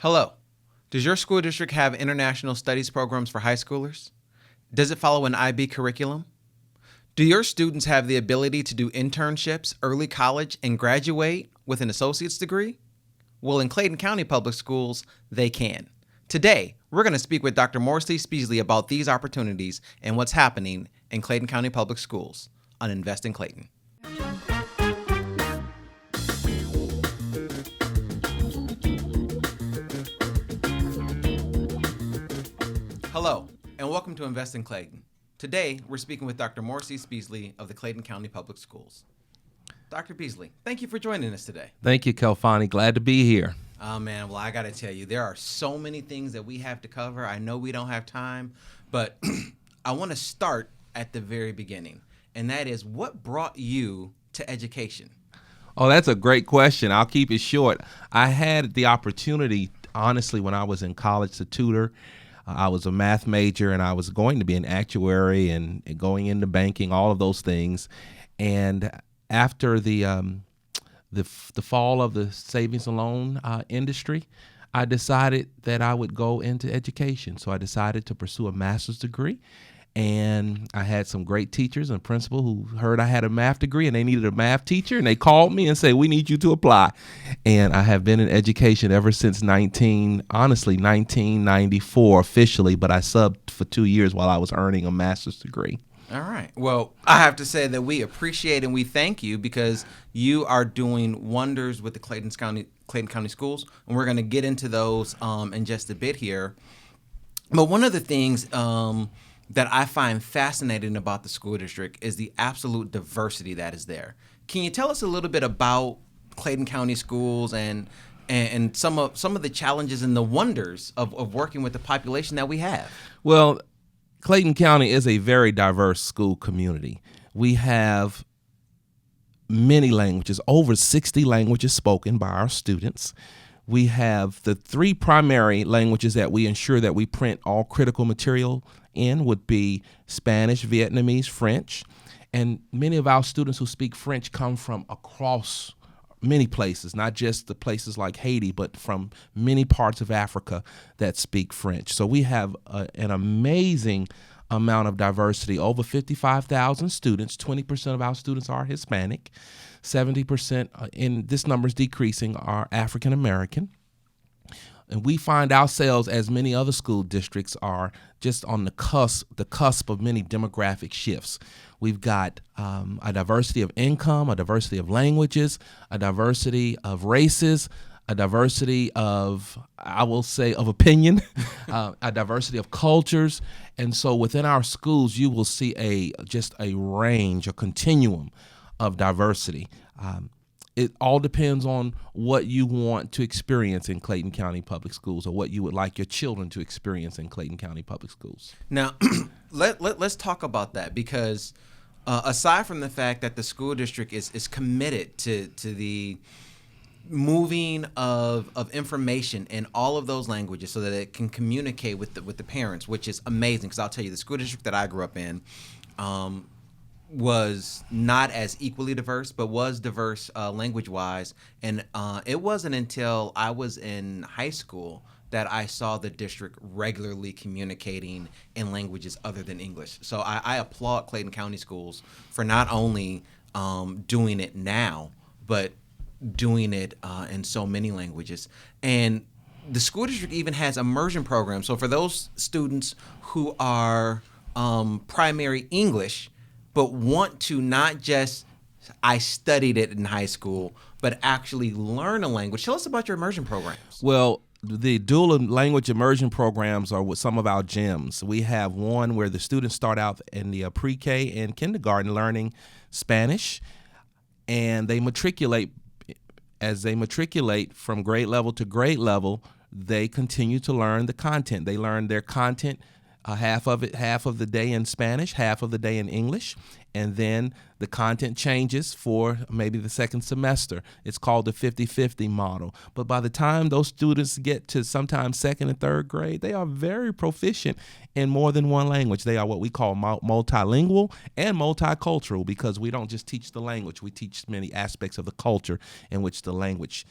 Hello. Does your school district have international studies programs for high schoolers? Does it follow an IB curriculum? Do your students have the ability to do internships, early college, and graduate with an associate's degree? Well, in Clayton County Public Schools, they can. Today, we're going to speak with Dr. Beasley about these opportunities and what's happening in Clayton County Public Schools on Invest Clayton. Hello, and welcome to Invest Clayton. Today, we're speaking with Dr. Beasley of the Clayton County Public Schools. Dr. Beasley, thank you for joining us today. Thank you, Kelfani. Glad to be here. Oh, man. Well, I got to tell you, there are so many things that we have to cover. I know we don't have time, but I want to start at the very beginning, and that is, what brought you to education? Oh, that's a great question. I'll keep it short. I had the opportunity, honestly, when I was in college to tutor. I was a math major, and I was going to be an actuary and going into banking, all of those things. And after the fall of the savings and loan industry, I decided that I would go into education. So I decided to pursue a master's degree. And I had some great teachers and principal who heard I had a math degree and they needed a math teacher, and they called me and said, "We need you to apply." And I have been in education ever since 1994 officially, but I subbed for 2 years while I was earning a master's degree. All right. Well, I have to say that we appreciate and we thank you because you are doing wonders with the Clayton County schools, and we're going to get into those in just a bit here. But one of the things that I find fascinating about the school district is the absolute diversity that is there. Can you tell us a little bit about Clayton County schools and some of the challenges and the wonders of working with the population that we have? Well, Clayton County is a very diverse school community. We have many languages, over 60 languages spoken by our students. We have the three primary languages that we ensure that we print all critical material in would be Spanish, Vietnamese, French. And many of our students who speak French come from across many places, not just the places like Haiti, but from many parts of Africa that speak French. So we have an amazing amount of diversity, over 55,000 students. 20% of our students are Hispanic. 70%, and this number is decreasing, are African American. And we find ourselves, as many other school districts are, just on the cusp of many demographic shifts. We've got a diversity of income, a diversity of languages, a diversity of races, a diversity of, I will say, of opinion, a diversity of cultures. And so within our schools, you will see just a range, a continuum of diversity. It all depends on what you want to experience in Clayton County Public Schools, or what you would like your children to experience in Clayton County Public Schools. Now, let's talk about that, because aside from the fact that the school district is committed to the moving of information in all of those languages so that it can communicate with the parents, which is amazing, because I'll tell you, the school district that I grew up in was not as equally diverse, but was diverse language-wise. And it wasn't until I was in high school that I saw the district regularly communicating in languages other than English. So I applaud Clayton County schools for not only doing it now, but doing it in so many languages. And the school district even has immersion programs. So for those students who are primary English, but want to not just, I studied it in high school, but actually learn a language. Tell us about your immersion programs. Well, the dual language immersion programs are with some of our gems. We have one where the students start out in the pre-K and kindergarten learning Spanish, and they matriculate. As they matriculate from grade level to grade level, they continue to learn the content. They learn their content, half of the day in Spanish, half of the day in English. and then the content changes for maybe the second semester. It's called the 50-50 model. But by the time those students get to sometimes second and third grade, they are very proficient in more than one language. They are what we call multilingual and multicultural, because we don't just teach the language, we teach many aspects of the culture in which the language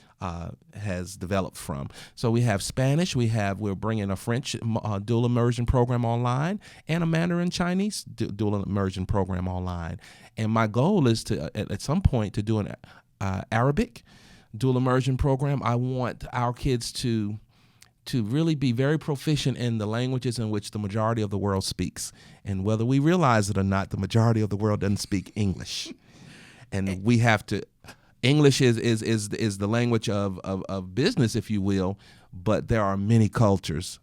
has developed from. So we have Spanish, we're bringing a French dual immersion program online, and a Mandarin Chinese dual immersion program online. And my goal is to, at some point, to do an Arabic dual immersion program. I want our kids to really be very proficient in the languages in which the majority of the world speaks. And whether we realize it or not, the majority of the world doesn't speak English. And we have to, English is the language of business, if you will, but there are many cultures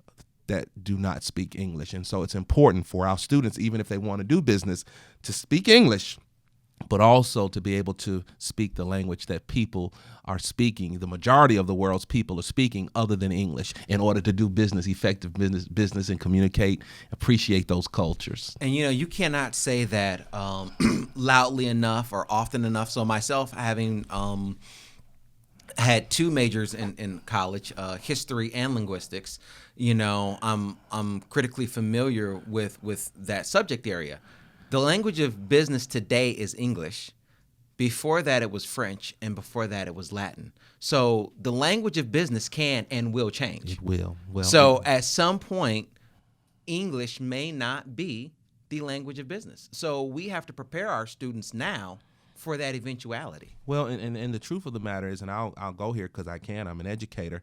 that do not speak English. And so it's important for our students, even if they want to do business, to speak English, but also to be able to speak the language that people are speaking, the majority of the world's people are speaking, other than English, in order to do business, effective business, and communicate, appreciate those cultures. And you cannot say that loudly enough or often enough. So myself, having had two majors in college, history and linguistics, I'm critically familiar with that subject area. The language of business today is English. Before that, it was French, and before that, it was Latin. So the language of business can and will change. It will. Well, so at some point, English may not be the language of business. So we have to prepare our students now for that eventuality. Well, and the truth of the matter is, and I'll go here because I can, I'm an educator,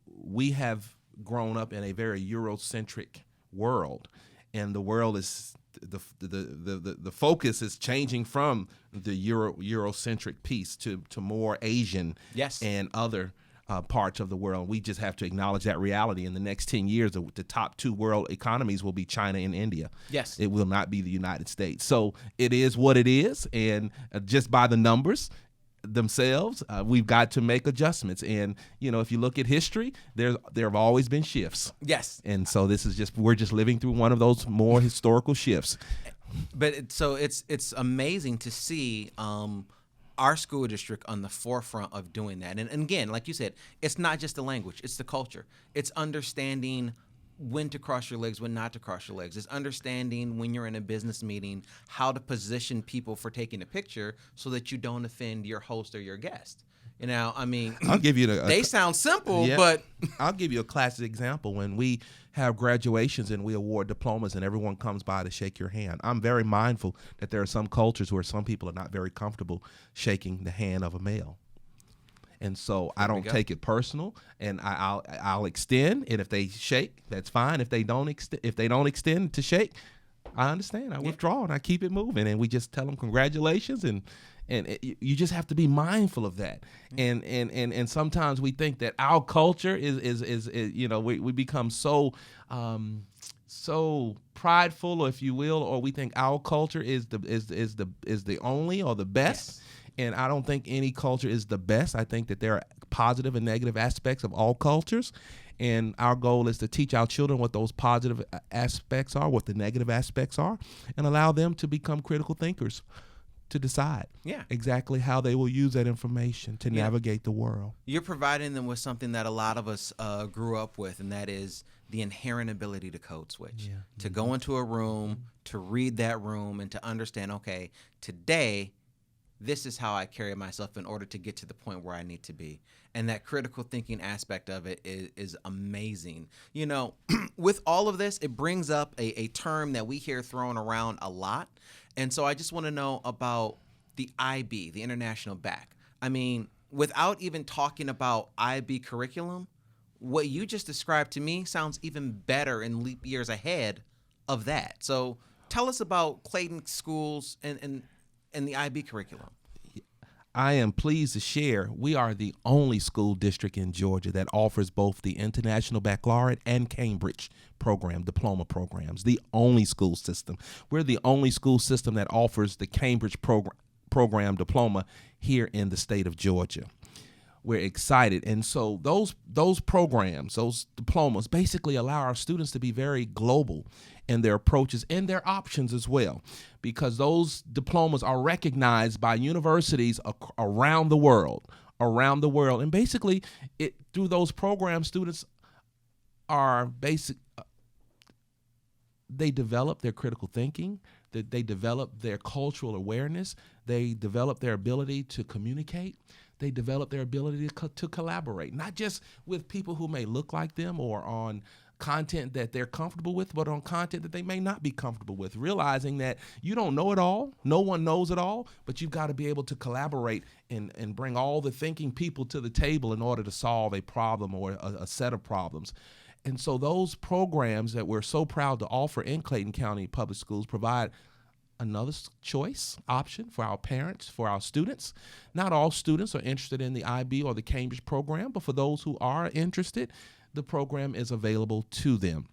we have grown up in a very Eurocentric world, and the world is, the focus is changing from the Eurocentric piece to more Asian, yes, and other parts of the world. We just have to acknowledge that reality. In the next 10 years, the top two world economies will be China and India. Yes. It will not be the United States. So it is what it is, and just by the numbers themselves, we've got to make adjustments. And if you look at history, there have always been shifts. Yes. And so we're just living through one of those more historical shifts. But it's amazing to see our school district on the forefront of doing that. And again, like you said, it's not just the language, it's the culture. It's understanding when to cross your legs, when not to cross your legs. It's understanding when you're in a business meeting how to position people for taking a picture so that you don't offend your host or your guest. I'll give you they sound simple, yeah, but I'll give you a classic example. When we have graduations and we award diplomas and everyone comes by to shake your hand, I'm very mindful that there are some cultures where some people are not very comfortable shaking the hand of a male. And so I don't take it personal, and I'll extend. And if they shake, that's fine. If they don't extend to shake, I understand. I withdraw and I keep it moving, and we just tell them congratulations. And you just have to be mindful of that. And sometimes we think that our culture is we become so prideful, or if you will, or we think our culture is the only or the best. Yes. And I don't think any culture is the best. I think that there are positive and negative aspects of all cultures. And our goal is to teach our children what those positive aspects are, what the negative aspects are, and allow them to become critical thinkers to decide exactly how they will use that information to navigate the world. You're providing them with something that a lot of us grew up with, and that is the inherent ability to code switch, to go into a room, to read that room, and to understand, okay, today, this is how I carry myself in order to get to the point where I need to be. And that critical thinking aspect of it is amazing. With all of this, it brings up a term that we hear thrown around a lot. And so I just want to know about the IB, the International Bac. Without even talking about IB curriculum, what you just described to me sounds even better and leap years ahead of that. So tell us about Clayton schools and the IB curriculum. I am pleased to share we are the only school district in Georgia that offers both the International Baccalaureate and Cambridge program, diploma programs, the only school system. We're the only school system that offers the Cambridge program diploma here in the state of Georgia. We're excited. And so those programs, those diplomas basically allow our students to be very global in their approaches and their options as well, because those diplomas are recognized by universities around the world. And basically through those programs, students are they develop their critical thinking, that they develop their cultural awareness, they develop their ability to communicate, they develop their ability to collaborate, not just with people who may look like them or on content that they're comfortable with, but on content that they may not be comfortable with, realizing that you don't know it all, no one knows it all, but you've got to be able to collaborate and bring all the thinking people to the table in order to solve a problem or a set of problems. And so those programs that we're so proud to offer in Clayton County Public Schools provide another choice option for our parents, for our students. Not all students are interested in the IB or the Cambridge program, but for those who are interested, the program is available to them.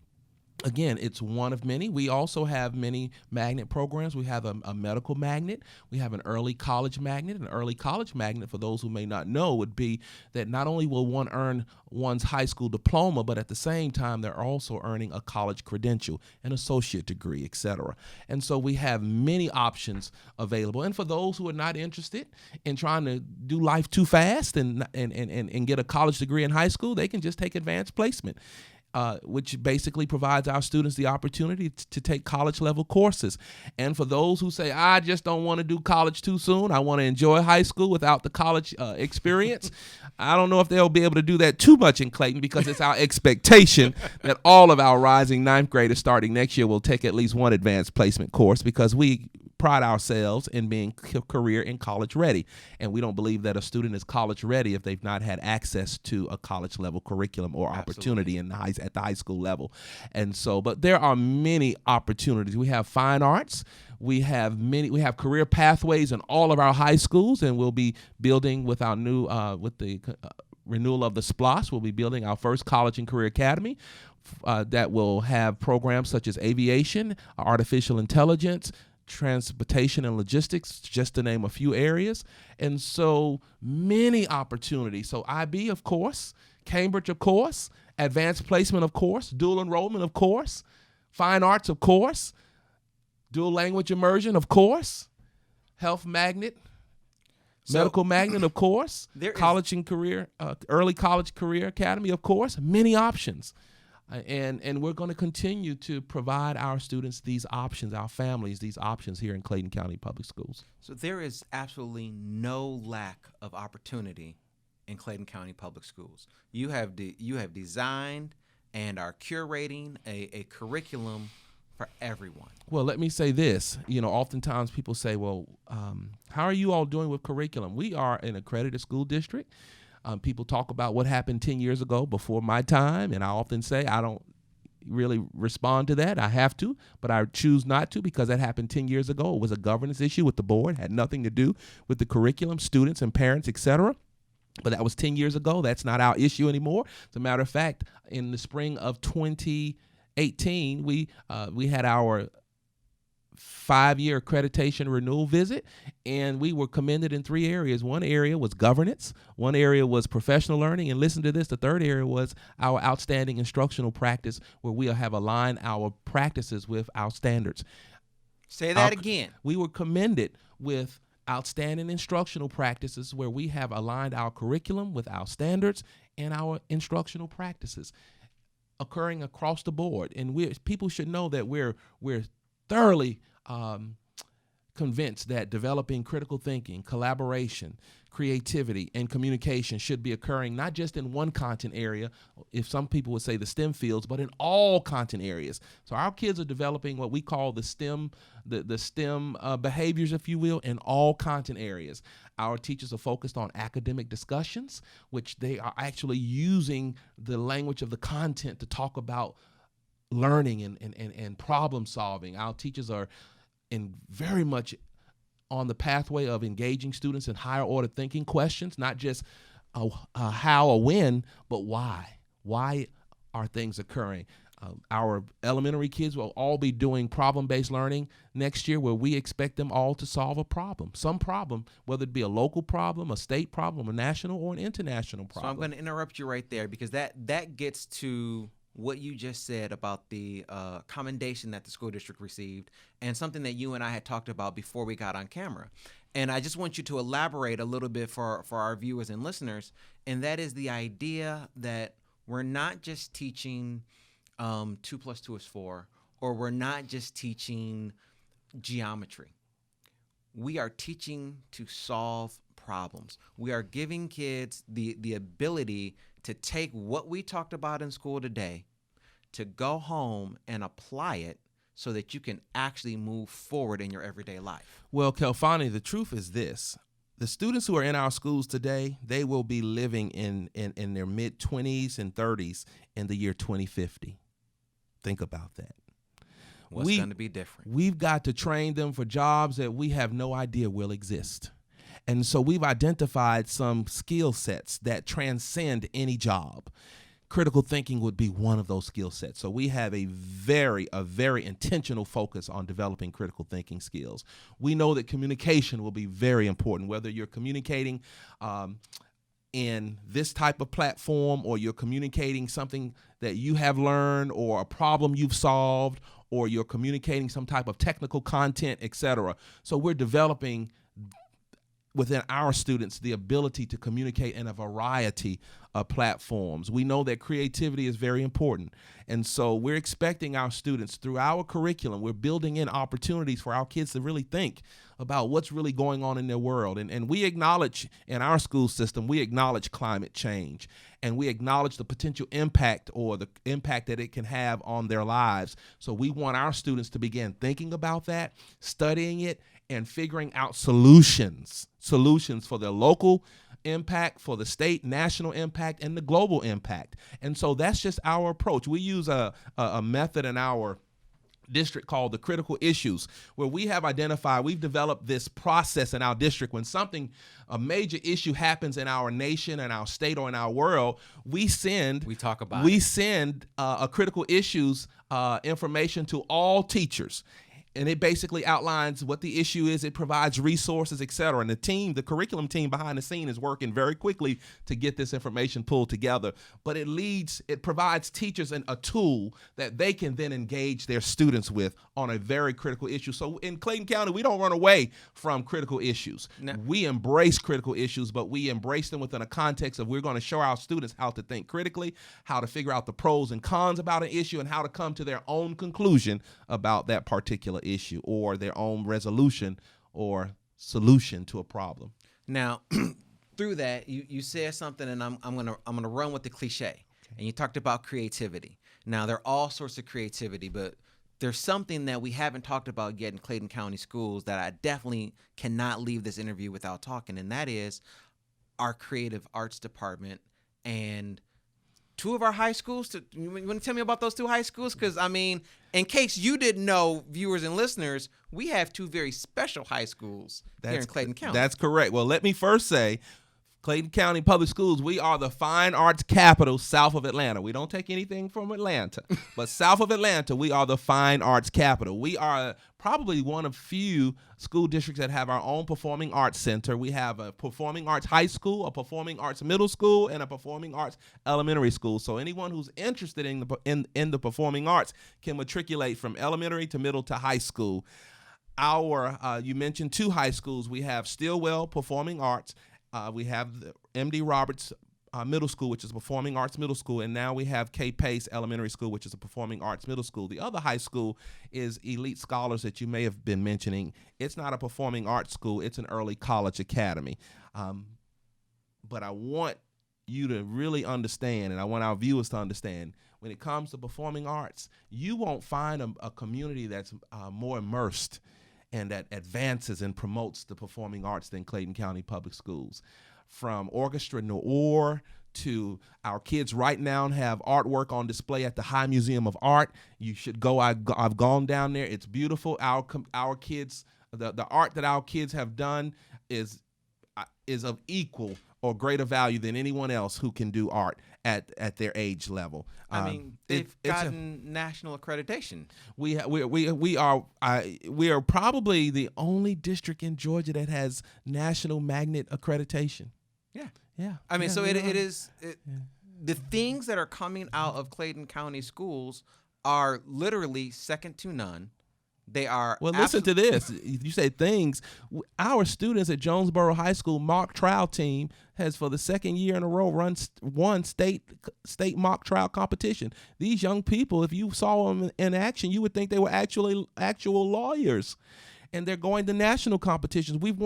Again, it's one of many. We also have many magnet programs. We have a medical magnet. We have an early college magnet. An early college magnet, for those who may not know, would be that not only will one earn one's high school diploma, but at the same time, they're also earning a college credential, an associate degree, etc. And so we have many options available. And for those who are not interested in trying to do life too fast and get a college degree in high school, they can just take advanced placement. Which basically provides our students the opportunity to take college-level courses. And for those who say, I just don't want to do college too soon, I want to enjoy high school without the college experience, I don't know if they'll be able to do that too much in Clayton, because it's our expectation that all of our rising ninth graders starting next year will take at least one advanced placement course, because we pride ourselves in being career and college ready. And we don't believe that a student is college ready if they've not had access to a college level curriculum or opportunity at the high school level. And so, but there are many opportunities. We have fine arts. We have career pathways in all of our high schools, and we'll be building with our new, with the renewal of the SPLOS, we'll be building our first college and career academy that will have programs such as aviation, artificial intelligence, transportation and logistics, just to name a few areas. And so many opportunities. So IB, of course, Cambridge, of course, advanced placement, of course, dual enrollment, of course, fine arts, of course, dual language immersion, of course, health magnet, medical magnet, of course, college and career, early college career academy, of course, many options. And we're going to continue to provide our students these options, our families these options here in Clayton County Public Schools. So there is absolutely no lack of opportunity in Clayton County Public Schools. You have designed and are curating a curriculum for everyone. Well, let me say this. Oftentimes people say, well, how are you all doing with curriculum? We are an accredited school district. People talk about what happened 10 years ago before my time, and I often say I don't really respond to that. I have to, but I choose not to, because that happened 10 years ago. It was a governance issue with the board, had nothing to do with the curriculum, students and parents, etc. But that was 10 years ago. That's not our issue anymore. As a matter of fact, in the spring of 2018, we had our 5-year accreditation renewal visit, and we were commended in 3 areas. One area was governance, one area was professional learning, and listen to this, the third area was our outstanding instructional practice, where we have aligned our practices with our standards. Say that again. We were commended with outstanding instructional practices, where we have aligned our curriculum with our standards and our instructional practices occurring across the board. And people should know that we're thoroughly convinced that developing critical thinking, collaboration, creativity, and communication should be occurring not just in one content area, if some people would say the STEM fields, but in all content areas. So our kids are developing what we call the STEM behaviors, if you will, in all content areas. Our teachers are focused on academic discussions, which they are actually using the language of the content to talk about learning and problem solving. Our teachers are very much on the pathway of engaging students in higher order thinking questions, not just how or when, but why. Why are things occurring? Our elementary kids will all be doing problem-based learning next year, where we expect them all to solve a problem, some problem, whether it be a local problem, a state problem, a national or an international problem. So I'm going to interrupt you right there, because that gets to what you just said about the commendation that the school district received, and something that you and I had talked about before we got on camera. And I just want you to elaborate a little bit for our viewers and listeners, and that is the idea that we're not just teaching 2 + 2 is 4, or we're not just teaching geometry. We are teaching to solve problems. We are giving kids the ability to take what we talked about in school today, to go home and apply it so that you can actually move forward in your everyday life. Well, Kelfani, the truth is this. The students who are in our schools today, they will be living in their mid-20s and 30s in the year 2050. Think about that. What's going to be different? We've got to train them for jobs that we have no idea will exist. And so we've identified some skill sets that transcend any job. Critical thinking would be one of those skill sets. So we have a very intentional focus on developing critical thinking skills. We know that communication will be very important, whether you're communicating in this type of platform, or you're communicating something that you have learned, or a problem you've solved, or you're communicating some type of technical content, etc. So we're developing within our students the ability to communicate in a variety of platforms. We know that creativity is very important. And so we're expecting our students, through our curriculum, we're building in opportunities for our kids to really think about what's really going on in their world. And we acknowledge, in our school system, we acknowledge climate change, and we acknowledge the potential impact, or the impact that it can have on their lives. So we want our students to begin thinking about that, studying it, and figuring out solutions for their local impact, for the state, national impact, and the global impact. And so that's just our approach. We use a method in our district called the critical issues, where we've developed this process in our district. When a major issue happens in our nation and our state or in our world, we send a critical issues information to all teachers. And it basically outlines what the issue is. It provides resources, et cetera. And the curriculum team behind the scene is working very quickly to get this information pulled together. But it provides teachers a tool that they can then engage their students with on a very critical issue. So in Clayton County, we don't run away from critical issues. No. We embrace critical issues, but we embrace them within a context of, we're going to show our students how to think critically, how to figure out the pros and cons about an issue, and how to come to their own conclusion about that particular issue, or their own resolution or solution to a problem. Now, through that, you said something, and I'm gonna run with the cliche. Okay. And you talked about creativity. Now, there are all sorts of creativity, but there's something that we haven't talked about yet in Clayton County schools that I definitely cannot leave this interview without talking, and that is our creative arts department. And two of our high schools, you want to tell me about those two high schools? Because, I mean, in case you didn't know, viewers and listeners, we have two very special high schools here in Clayton County. That's correct. Well, let me first say, Clayton County Public Schools, we are the fine arts capital south of Atlanta. We don't take anything from Atlanta, but south of Atlanta, we are the fine arts capital. We are probably one of few school districts that have our own performing arts center. We have a performing arts high school, a performing arts middle school, and a performing arts elementary school. So anyone who's interested in the performing arts can matriculate from elementary to middle to high school. You mentioned two high schools. We have Stillwell Performing Arts. We have the M.D. Roberts Middle School, which is a performing arts middle school, and now we have K. Pace Elementary School, which is a performing arts middle school. The other high school is Elite Scholars that you may have been mentioning. It's not a performing arts school. It's an early college academy. But I want you to really understand, and I want our viewers to understand, when it comes to performing arts, you won't find a community that's more immersed and that advances and promotes the performing arts than Clayton County Public Schools. From Orchestra Noir to our kids right now have artwork on display at the High Museum of Art. You should go. I've gone down there. It's beautiful. Our kids, the art that our kids have done is is of equal or greater value than anyone else who can do art at their age level. I mean, they've gotten national accreditation. We are probably the only district in Georgia that has national magnet accreditation. Yeah. Yeah. I mean, yeah, so it is the things that are coming out of Clayton County schools are literally second to none. They are. Well, listen to this. You say things. Our students at Jonesboro High School mock trial team has, for the second year in a row, won state mock trial competition. These young people, if you saw them in action, you would think they were actual lawyers. And they're going to national competitions. We've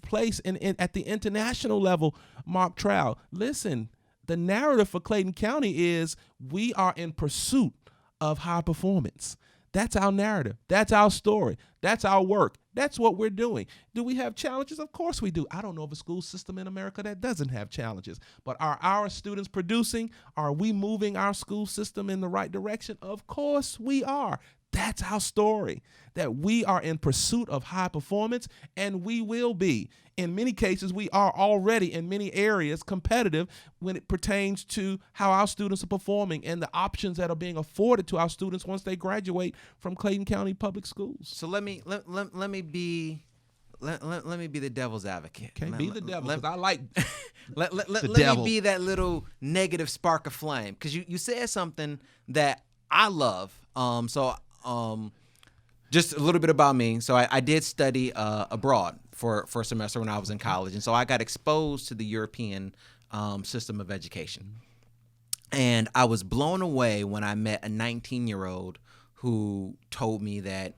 placed at the international level mock trial. Listen, the narrative for Clayton County is we are in pursuit of high performance. That's our narrative. That's our story. That's our work. That's what we're doing. Do we have challenges? Of course we do. I don't know of a school system in America that doesn't have challenges. But are our students producing? Are we moving our school system in the right direction? Of course we are. That's our story, that we are in pursuit of high performance, and we will be. In many cases, we are already in many areas competitive when it pertains to how our students are performing and the options that are being afforded to our students once they graduate from Clayton County Public Schools. So let me be the devil's advocate. Can't be the devil, because I like let devil. me be that little negative spark of flame, because you said something that I love. Just a little bit about me. So I did study abroad for a semester when I was in college. And so I got exposed to the European system of education. And I was blown away when I met a 19-year-old who told me that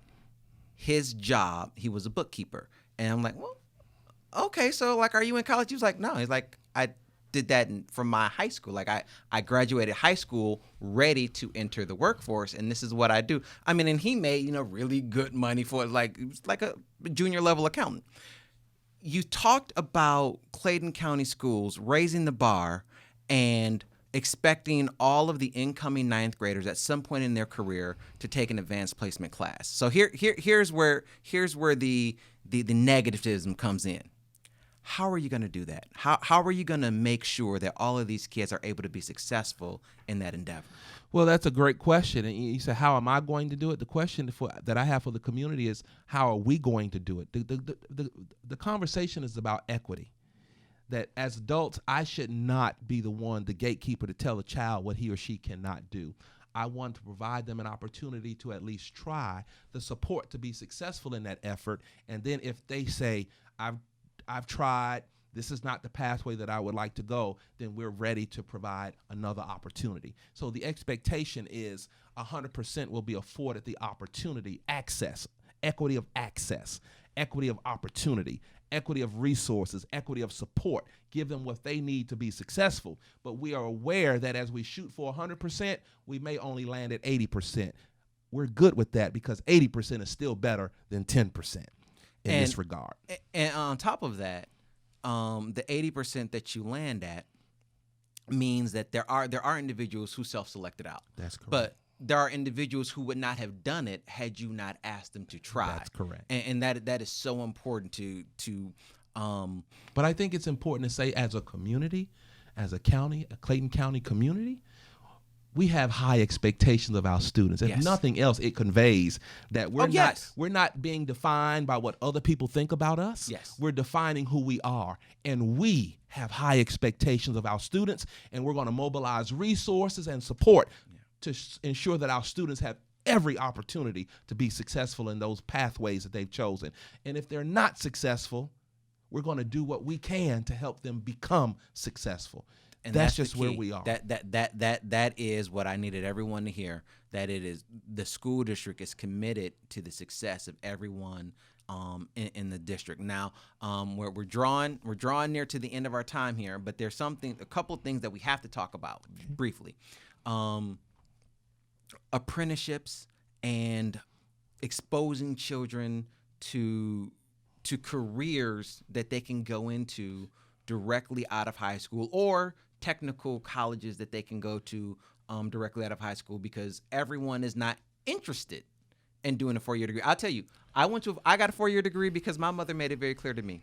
his job, he was a bookkeeper. And I'm like, well, okay, so like, are you in college? He was like, no. He's like, I did that from my high school. Like I graduated high school ready to enter the workforce, and this is what I do. I mean, and he made, really good money for it. Like, it was like a junior level accountant. You talked about Clayton County schools raising the bar and expecting all of the incoming ninth graders at some point in their career to take an advanced placement class. So here's where the negativism comes in. How are you going to do that? How are you going to make sure that all of these kids are able to be successful in that endeavor? Well, that's a great question. And you say, how am I going to do it? The question that I have for the community is, how are we going to do it? The conversation is about equity. That as adults, I should not be the gatekeeper to tell a child what he or she cannot do. I want to provide them an opportunity to at least try, the support to be successful in that effort. And then if they say, I've tried, this is not the pathway that I would like to go, then we're ready to provide another opportunity. So the expectation is 100% will be afforded the opportunity, access, equity of access, equity of opportunity, equity of resources, equity of support, give them what they need to be successful. But we are aware that as we shoot for 100%, we may only land at 80%. We're good with that because 80% is still better than 10%. In this regard. And on top of that, the 80% that you land at means that there are individuals who self-selected out. That's correct. But there are individuals who would not have done it had you not asked them to try. That's correct. And that is so important to But I think it's important to say, as a community, as a county, a Clayton County community, we have high expectations of our students. If nothing else, it conveys that we're not being defined by what other people think about us. Yes. We're defining who we are. And we have high expectations of our students, and we're going to mobilize resources and support to ensure that our students have every opportunity to be successful in those pathways that they've chosen. And if they're not successful, we're going to do what we can to help them become successful. And that's just where we are. That is what I needed everyone to hear. That it is the school district is committed to the success of everyone in the district. Now, we're drawing near to the end of our time here, but there's a couple of things that we have to talk about briefly. Apprenticeships and exposing children to careers that they can go into directly out of high school, or technical colleges that they can go to directly out of high school, because everyone is not interested in doing a 4-year degree. I'll tell you, I got a 4-year degree because my mother made it very clear to me,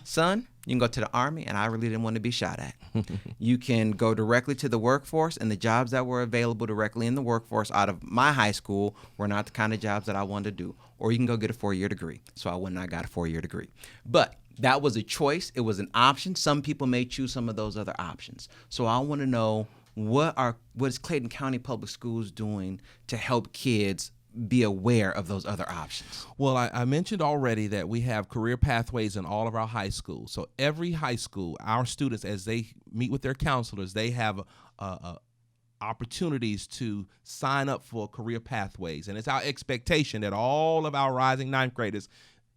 son, you can go to the Army, and I really didn't want to be shot at. You can go directly to the workforce, and the jobs that were available directly in the workforce out of my high school were not the kind of jobs that I wanted to do. Or you can go get a 4-year degree. So I went and I got a 4-year degree. But that was a choice. It was an option. Some people may choose some of those other options. So I want to know what is Clayton County Public Schools doing to help kids be aware of those other options? Well, I mentioned already that we have career pathways in all of our high schools. So every high school, our students, as they meet with their counselors, they have opportunities to sign up for career pathways. And it's our expectation that all of our rising ninth graders,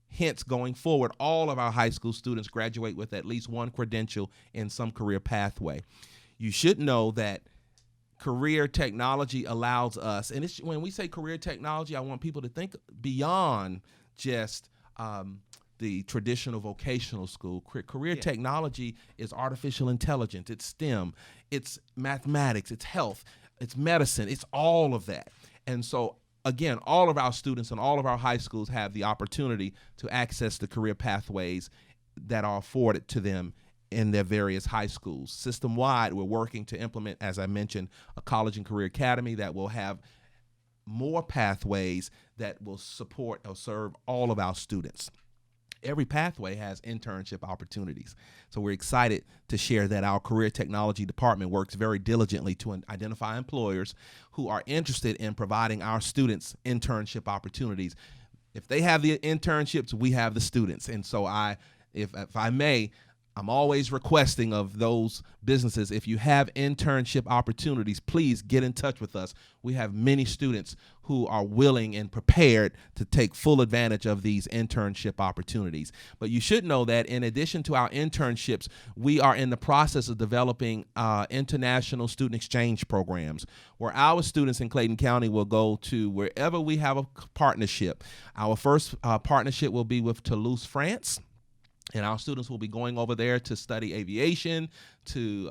hence going forward, all of our high school students graduate with at least one credential in some career pathway. You should know that career technology allows us, and when we say career technology, I want people to think beyond just the traditional vocational school. Career technology is artificial intelligence, it's STEM, it's mathematics, it's health, it's medicine, it's all of that. And so, again, all of our students and all of our high schools have the opportunity to access the career pathways that are afforded to them in their various high schools. System-wide, we're working to implement, as I mentioned, a college and career academy that will have more pathways that will support or serve all of our students. Every pathway has internship opportunities. So we're excited to share that our career technology department works very diligently to identify employers who are interested in providing our students internship opportunities. If they have the internships, we have the students. And so if I may, I'm always requesting of those businesses, if you have internship opportunities, please get in touch with us. We have many students who are willing and prepared to take full advantage of these internship opportunities. But you should know that in addition to our internships, we are in the process of developing international student exchange programs where our students in Clayton County will go to wherever we have a partnership. Our first partnership will be with Toulouse, France. And our students will be going over there to study aviation, to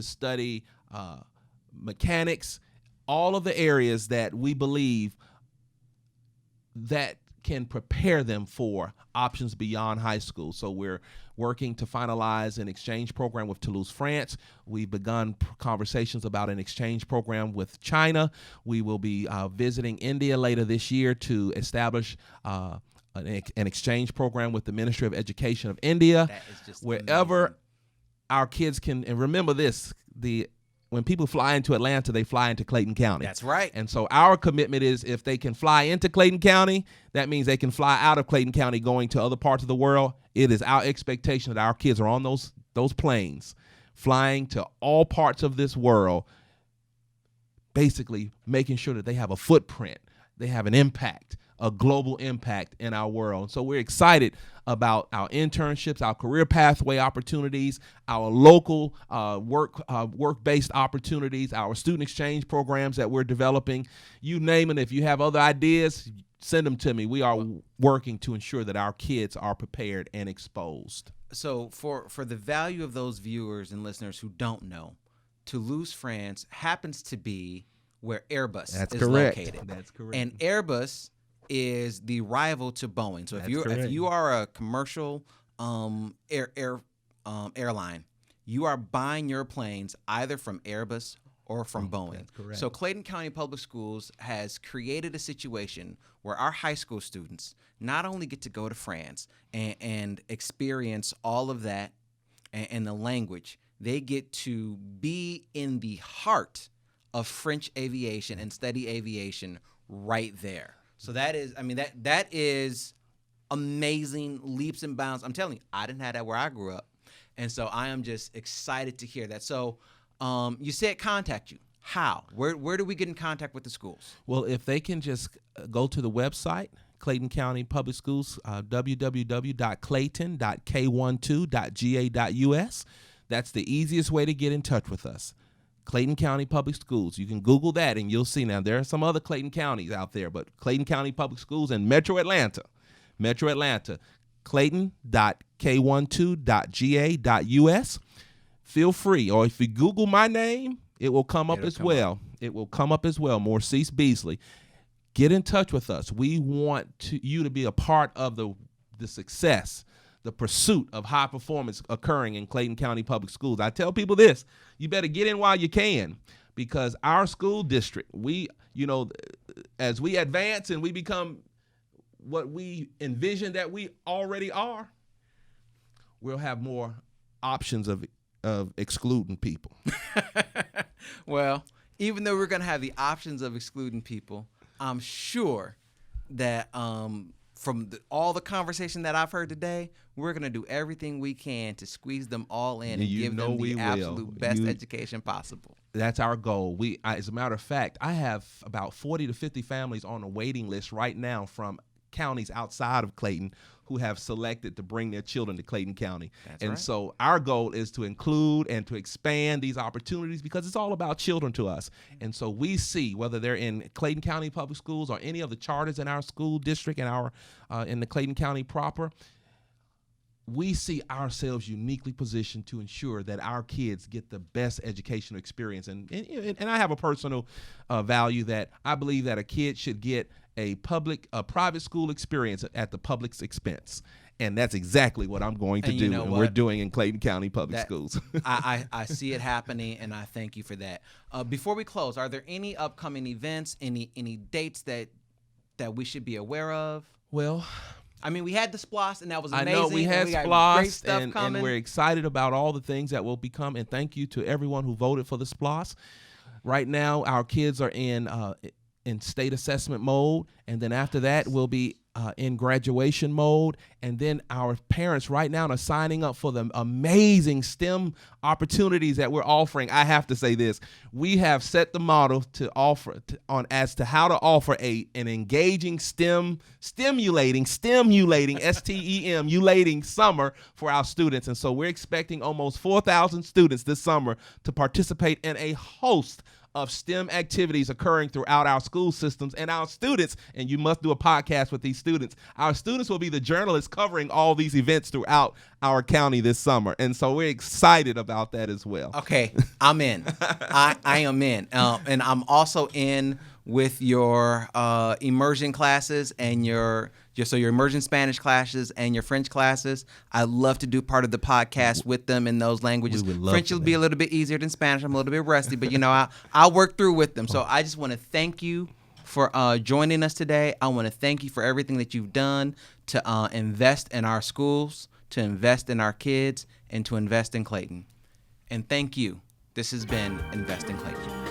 study mechanics, all of the areas that we believe that can prepare them for options beyond high school. So we're working to finalize an exchange program with Toulouse, France. We've begun conversations about an exchange program with China. We will be visiting India later this year to establish an exchange program with the Ministry of Education of India, That is just wherever amazing. our kids can. And remember this, when people fly into Atlanta, they fly into Clayton County. That's right. And so our commitment is if they can fly into Clayton County, that means they can fly out of Clayton County going to other parts of the world. It is our expectation that our kids are on those planes flying to all parts of this world, basically making sure that they have a footprint, they have an impact, a global impact in our world. So we're excited about our internships, our career pathway opportunities, our local work-based opportunities, our student exchange programs that we're developing. You name it. If you have other ideas, send them to me. We are working to ensure that our kids are prepared and exposed. So for the value of those viewers and listeners who don't know, Toulouse, France happens to be where Airbus is located. That's correct. And Airbus is the rival to Boeing. So if you are a commercial airline, you are buying your planes either from Airbus or from Boeing. That's correct. So Clayton County Public Schools has created a situation where our high school students not only get to go to France and experience all of that and the language, they get to be in the heart of French aviation and study aviation right there. So that is amazing, leaps and bounds. I'm telling you, I didn't have that where I grew up. And so I am just excited to hear that. So you said contact you. How? Where do we get in contact with the schools? Well, if they can just go to the website, Clayton County Public Schools, www.clayton.k12.ga.us. That's the easiest way to get in touch with us. Clayton County Public Schools. You can Google that and you'll see. Now, there are some other Clayton counties out there, but Clayton County Public Schools and Metro Atlanta, clayton.k12.ga.us. Feel free. Or if you Google my name, it will come up as well. It will come up as well, Maurice Beasley. Get in touch with us. We want you to be a part of the success, the pursuit of high performance occurring in Clayton County Public Schools. I tell people this: you better get in while you can, because our school district, as we advance and we become what we envision that we already are, we'll have more options of excluding people. Well, even though we're going to have the options of excluding people, I'm sure that from all the conversation that I've heard today, we're going to do everything we can to squeeze them all in and give them the absolute best education possible. That's our goal. As a matter of fact, I have about 40 to 50 families on a waiting list right now from counties outside of Clayton who have selected to bring their children to Clayton County. That's right. So our goal is to include and to expand these opportunities, because it's all about children to us. And so we see, whether they're in Clayton County Public Schools or any of the charters in our school district and in the Clayton County proper, we see ourselves uniquely positioned to ensure that our kids get the best educational experience. And I have a personal value that I believe that a kid should get a private school experience at the public's expense. And that's exactly what I'm going to do, and we're doing in Clayton County Public Schools. I see it happening, and I thank you for that. Before we close, are there any upcoming events, any dates that we should be aware of? Well, I mean, we had the SPLOS, and that was amazing. I know we had SPLOS, and we're excited about all the things that will become. And thank you to everyone who voted for the SPLOS. Right now, our kids are in state assessment mode, and then after that, we'll be in graduation mode. And then our parents right now are signing up for the amazing STEM opportunities that we're offering. I have to say this: we have set the model to offer as to how to offer an engaging stimulating summer for our students. And so we're expecting almost 4,000 students this summer to participate in a host of STEM activities occurring throughout our school systems. And our students, and you must do a podcast with these students, our students will be the journalists covering all these events throughout our county this summer. And so we're excited about that as well. Okay, I'm in. I am in. And I'm also in with your immersion classes and your immersion Spanish classes and your French classes. I love to do part of the podcast with them in those languages. French will be a little bit easier than Spanish. I'm a little bit rusty, but I'll work through with them. So I just want to thank you for joining us today. I want to thank you for everything that you've done to invest in our schools, to invest in our kids, and to invest in Clayton. And thank you. This has been Invest in Clayton.